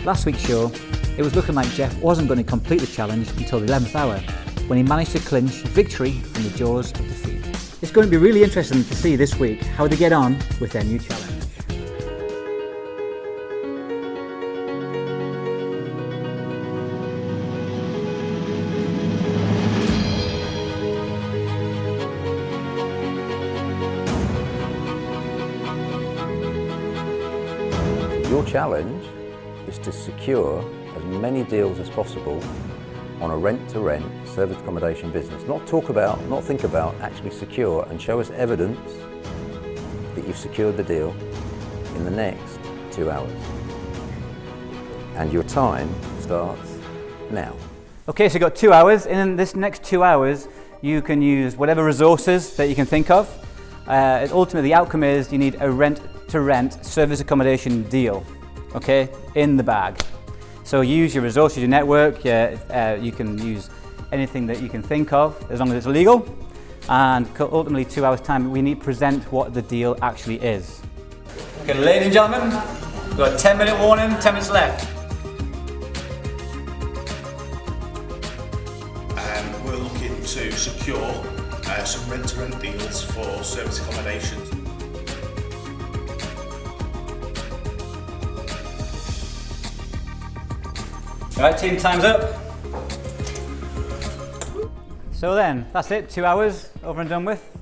Last week's show, it was looking like Jeff wasn't going to complete the challenge until the 11th hour, when he managed to clinch victory from the jaws of defeat. It's going to be really interesting to see this week how they get on with their new challenge. Your challenge is to secure as many deals as possible on a rent-to-rent service accommodation business. Not think about, actually secure and show us evidence that you've secured the deal in the next 2 hours. And your time starts now. Okay, so you've got 2 hours. In this next 2 hours, you can use whatever resources that you can think of. Ultimately, the outcome is you need a rent-to-rent service accommodation deal, okay, in the bag. So use your resources, your network, you can use anything that you can think of as long as it's legal. And ultimately 2 hours time, we need to present what the deal actually is. Okay, ladies and gentlemen, we've got a 10-minute warning, 10 minutes left. We're looking to secure some rent-to-rent deals for service accommodation. Alright team, time's up. So then, that's it, 2 hours over and done with.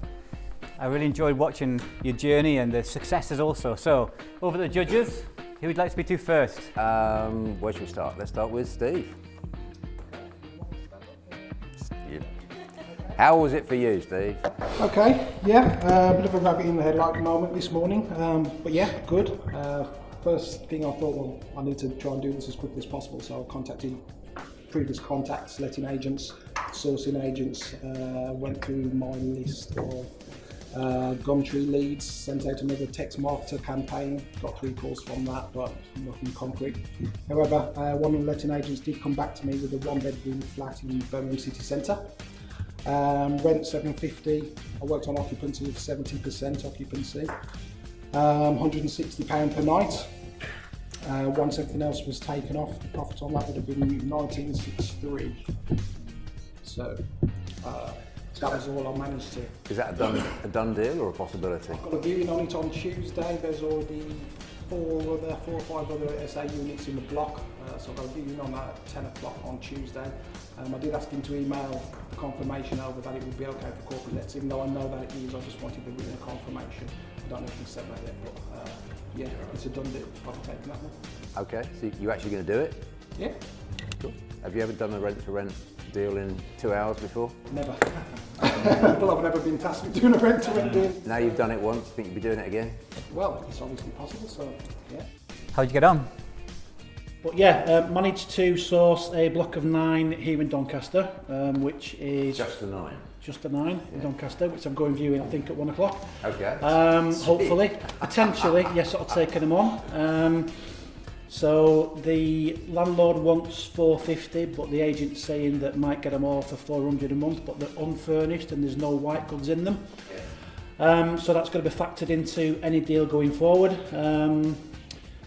I really enjoyed watching your journey and the successes also. So, over to the judges, who would you like to speak to first? Where should we start? Let's start with Steve. How was it for you, Steve? Okay, yeah, a bit of a rabbit in the headlight moment this morning, but yeah, good. First thing I thought, well, I need to try and do this as quickly as possible, so I contacted previous contacts, letting agents, sourcing agents, went through my list of Gumtree leads, sent out another text marketer campaign, got 3 calls from that, but nothing concrete. However, one of the letting agents did come back to me with a 1-bedroom flat in Birmingham city centre. Rent $750, I worked on occupancy with 70% occupancy. £160 per night. Once everything else was taken off, the profit on that would have been 1963. So that was all I managed to. Is that a done deal or a possibility? I've got a viewing on it on Tuesday. There's already 4 or 5 other SA units in the block, so I've got a viewing on that at 10 o'clock on Tuesday. I did ask him to email confirmation over that it would be okay for corporate lets, even though I know that it is. I just wanted the written confirmation. I don't know if he said that yet, but yeah, it's a done deal. I'll be taking that one. Okay, so you're actually going to do it? Yeah. Cool. Have you ever done a rent-to-rent deal in 2 hours before? Never. Well, I've never been tasked with doing a rent-to-rent deal. Now you've done it once, think you'll be doing it again? Well, it's obviously possible, so yeah. How'd you get on? But yeah, managed to source a block of 9 here in Doncaster, which is... Just the 9? Just the 9 in Doncaster, which I'm going viewing I think at 1 o'clock. Okay. Hopefully, potentially, yes, I'll take them on. So the landlord wants 450, but the agent's saying that might get them all for 400 a month, but they're unfurnished and there's no white goods in them. So that's going to be factored into any deal going forward.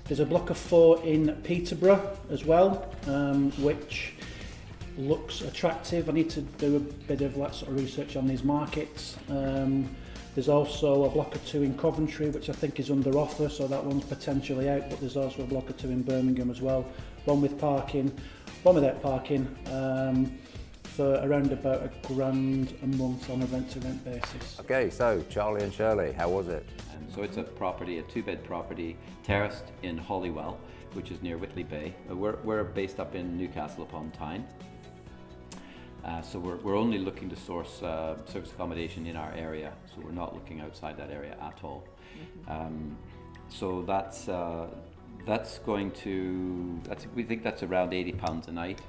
There's a block of 4 in Peterborough as well, which looks attractive. I need to do a bit of sort of research on these markets. There's also a block of 2 in Coventry, which I think is under offer, so that one's potentially out, but there's also a block of 2 in Birmingham as well. One with parking, one without parking, for around about £1,000 a month on a rent-to-rent basis. Okay, so Charlie and Shirley, how was it? So it's a 2-bed property, terraced in Holywell, which is near Whitley Bay. We're based up in Newcastle upon Tyne. So we're only looking to source service accommodation in our area, so we're not looking outside that area at all. So we think that's around £80 a night,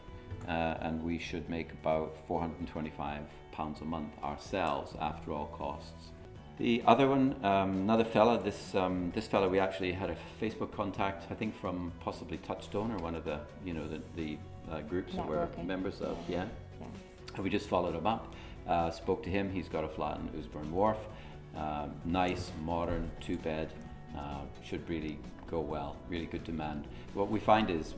and we should make about £425 a month ourselves after all costs. The other one, another fella, this fella we actually had a Facebook contact, I think from possibly Touchstone or one of the groups that we're members of, yeah. And we just followed him up, spoke to him. He's got a flat in Usburn Wharf, nice, modern, 2-bed, should really go well, really good demand. What we find is,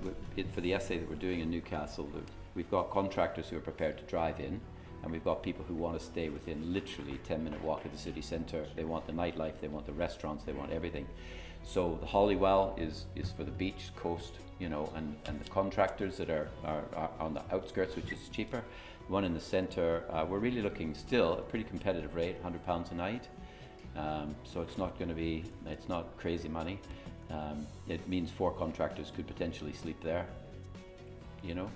for the essay that we're doing in Newcastle, that we've got contractors who are prepared to drive in, and we've got people who want to stay within literally 10-minute walk of the city centre. They want the nightlife, they want the restaurants, they want everything. So the Holywell is for the beach, coast, you know, and the contractors that are on the outskirts, which is cheaper. The one in the centre, we're really looking still at a pretty competitive rate, £100 a night. So it's not going to be, it's not crazy money. It means 4 contractors could potentially sleep there, you know,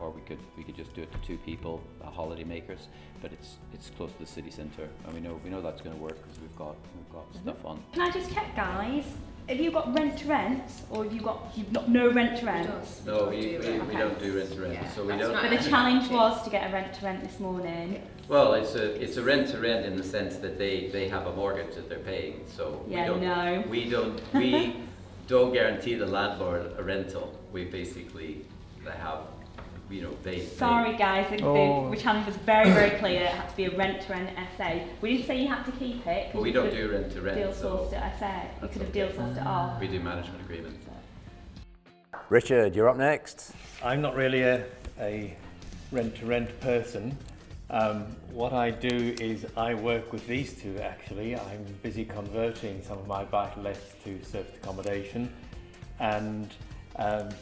or we could just do it to 2 people, holiday makers. But it's close to the city centre, and we know that's going to work because we've got stuff on. Can I just check, guys? Have you got rent to rent, or have you've got no rent to rent? No, we don't do rent to rent. Yeah, so we don't. But the challenge was to get a rent to rent this morning. Well, it's a rent to rent in the sense that they have a mortgage that they're paying. So yeah, we don't guarantee the landlord a rental. We basically have, you know, Sorry guys, the challenge was very, very clear. It had to be a rent to rent SA. We didn't say you had to keep it. But we don't do rent to rent. Deal sourced it, I said. You could have deal sourced it off. We do management agreements. Richard, you're up next. I'm not really a rent-to-rent person. What I do is I work with these two actually. I'm busy converting some of my buy-to-lets to serviced accommodation, and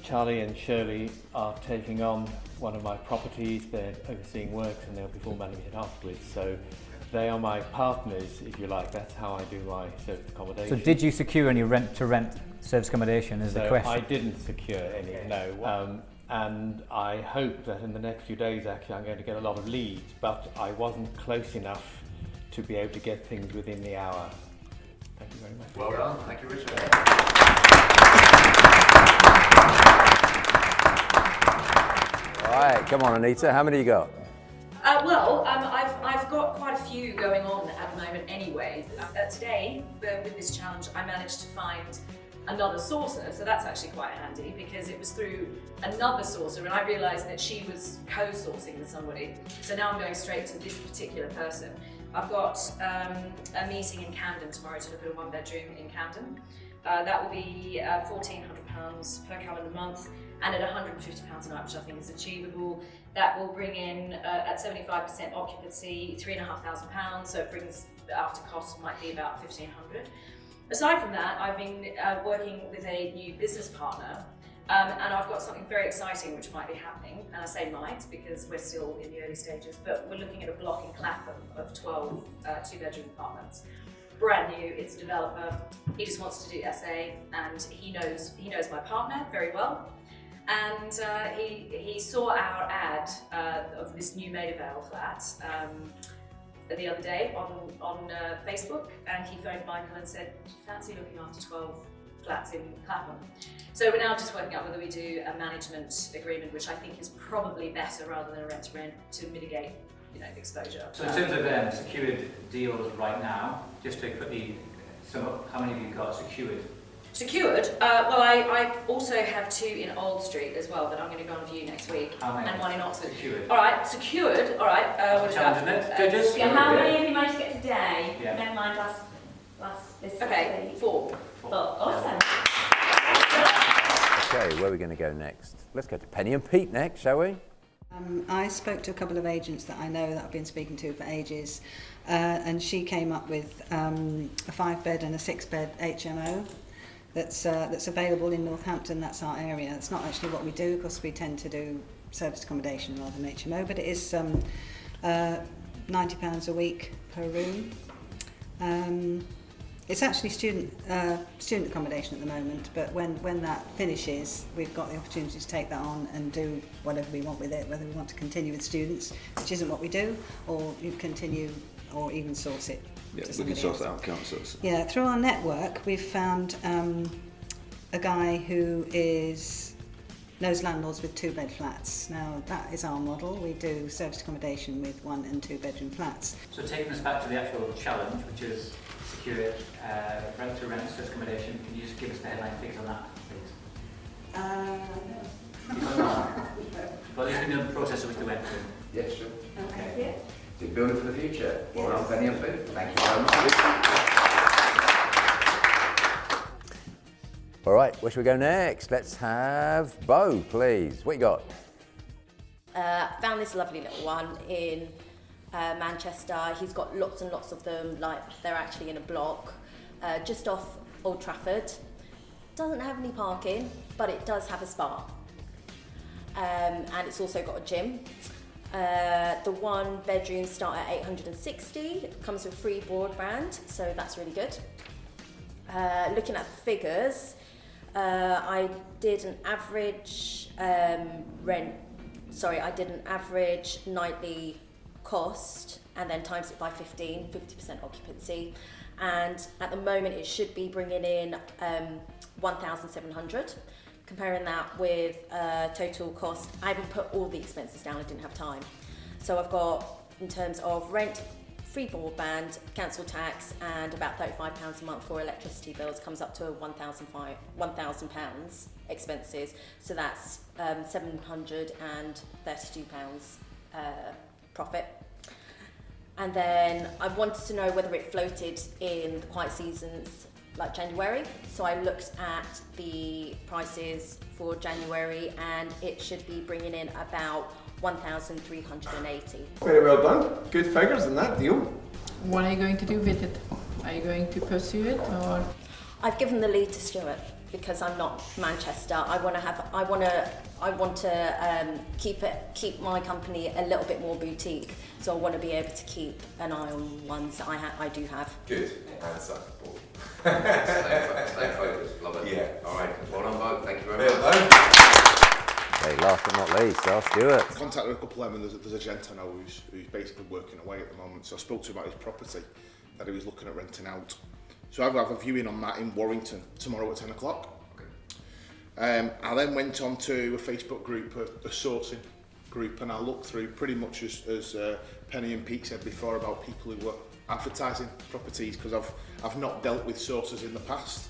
Charlie and Shirley are taking on one of my properties. They're overseeing works and they'll be full managing it afterwards. So they are my partners, if you like. That's how I do my serviced accommodation. So did you secure any rent-to-rent serviced accommodation is the question? I didn't secure any, no. And I hope that in the next few days actually I'm going to get a lot of leads, but I wasn't close enough to be able to get things within the hour. Thank you very much. Well done. Thank you, Richard. All right, come on, Anita. How many you got? I've got quite a few going on at the moment anyway. Today, with this challenge, I managed to find another sourcer, so that's actually quite handy because it was through another sourcer and I realised that she was co-sourcing with somebody. So now I'm going straight to this particular person. I've got a meeting in Camden tomorrow to look at a 1-bedroom in Camden. That will be £1,400 per calendar month and at £150 a night, which I think is achievable. That will bring in, at 75% occupancy, £3,500, so it brings, after costs, might be about £1,500. Aside from that, I've been working with a new business partner, and I've got something very exciting which might be happening, and I say might because we're still in the early stages, but we're looking at a block in Clapham of 12 2-bedroom apartments. Brand new, it's a developer, he just wants to do SA, and he knows my partner very well, and he saw our ad of this new Millionaire flat the other day on Facebook, and he phoned Michael and said, "Do you fancy looking after 12 flats in Clapham?" So we're now just working out whether we do a management agreement, which I think is probably better rather than a rent-to-rent to mitigate, you know, exposure. So in terms of secured deals right now, just to quickly sum up, how many have you got secured? Secured? Well, I also have 2 in Old Street as well that I'm going to go and view next week. How many? And 1 in Oxford. Secured. All right, secured. All right. What is that? Judges? Yeah, how many have you managed to get today? Yeah. Never mind this Okay, week. 4. Awesome. Okay, where are we going to go next? Let's go to Penny and Pete next, shall we? I spoke to a couple of agents that I know that I've been speaking to for ages, and she came up with a 5-bed and a 6-bed HMO that's available in Northampton. That's our area. It's not actually what we do because we tend to do serviced accommodation rather than HMO, but it is £90 a week per room. It's actually student accommodation at the moment, but when that finishes, we've got the opportunity to take that on and do whatever we want with it, whether we want to continue with students, which isn't what we do, or you continue or even source it. Yeah, we can source that out, can't we? Source it. Yeah, through our network, we've found a guy who knows landlords with 2-bed flats. Now, that is our model. We do serviced accommodation with 1- and 2-bedroom flats. So taking us back to the actual challenge, which is secure rent-to-rent serviced accommodation, can you just give us the headline figures on that, please? Well, there's been a process of which they went through. Yes, sure. Okay. Yeah. So building for the future. Well done, Penny and Pete. Thank you very much. All right, where should we go next? Let's have Bo, please. What you got? Found this lovely little one in Manchester. He's got lots and lots of them, like they're actually in a block just off Old Trafford. Doesn't have any parking, but it does have a spa. And it's also got a gym. The one bedroom start at 860. It comes with free broadband, so that's really good. Looking at the figures, I did an average nightly cost and then times it by 50% occupancy. And at the moment it should be bringing in 1,700. Comparing that with total cost, I haven't put all the expenses down, I didn't have time. So I've got, in terms of rent, free broadband, council tax, and about £35 a month for electricity bills, comes up to £1,000 expenses. So that's £732 profit. And then I wanted to know whether it floated in the quiet seasons like January. So I looked at the prices for January and it should be bringing in about 1,380. Very well done. Good figures in that deal. What are you going to do with it? Are you going to pursue it or? I've given the lead to Stuart because I'm not Manchester. I want to keep my company a little bit more boutique. So I want to be able to keep an eye on ones that I do have. Good answer. Stay focused. Love it. Yeah. All right. Well done, both. Thank you very much. Okay, last but not least, Stuart. I contacted a couple of them and there's a gent I know who's basically working away at the moment. So I spoke to him about his property that he was looking at renting out. So I have a viewing on that in Warrington tomorrow at 10 o'clock. I then went on to a Facebook group, a sourcing group, and I looked through pretty much as Penny and Pete said before about people who were advertising properties, because I've not dealt with sources in the past.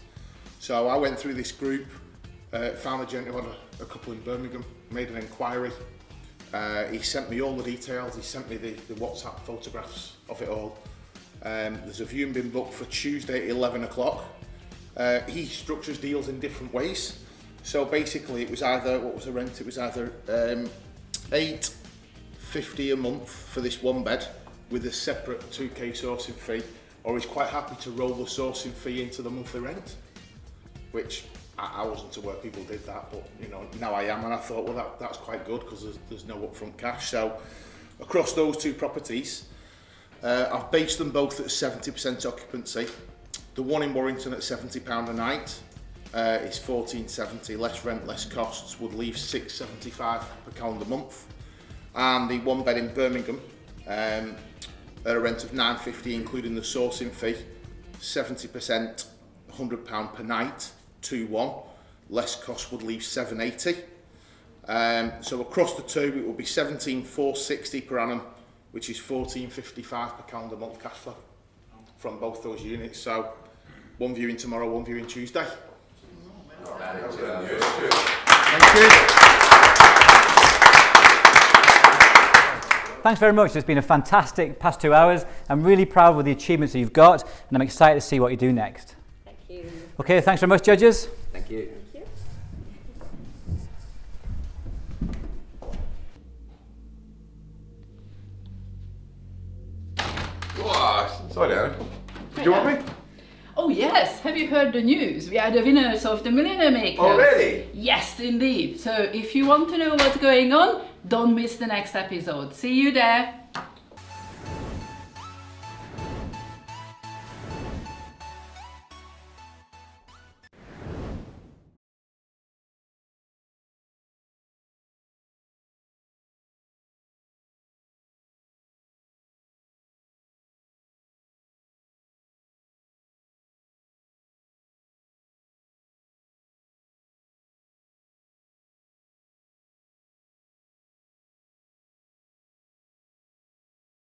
So I went through this group, found a gent who had a couple in Birmingham, made an inquiry. He sent me all the details, he sent me the WhatsApp photographs of it all. There's a viewing been booked for Tuesday at 11 o'clock. He structures deals in different ways. So basically it was either, what was the rent? It was either $8.50 a month for this one bed with a separate 2k sourcing fee, or he's quite happy to roll the sourcing fee into the monthly rent, which I wasn't aware people did that, but you know, now I am, and I thought, well, that's quite good because there's no upfront cash. So across those two properties, I've based them both at 70% occupancy. The one in Warrington at £70 a night is £1,470, less rent, less costs, would leave £675 per calendar month. And the one bed in Birmingham, at a rent of £950 including the sourcing fee, 70%, £100 per night, 2-1, less cost would leave £780. So across the two it will be £17,460 per annum, which is £1,455 per calendar month cash flow from both those units. So one viewing tomorrow, one viewing Tuesday. Thank you. Thanks very much. It's been a fantastic past 2 hours. I'm really proud of the achievements that you've got, and I'm excited to see what you do next. Thank you. Okay, thanks very much, judges. Thank you. Thank you. Wow. Sorry, Darren. Did you want me? Oh yes, have you heard the news? We are the winners of the Millionaire Makers. Already? Yes, indeed. So if you want to know what's going on, don't miss the next episode. See you there.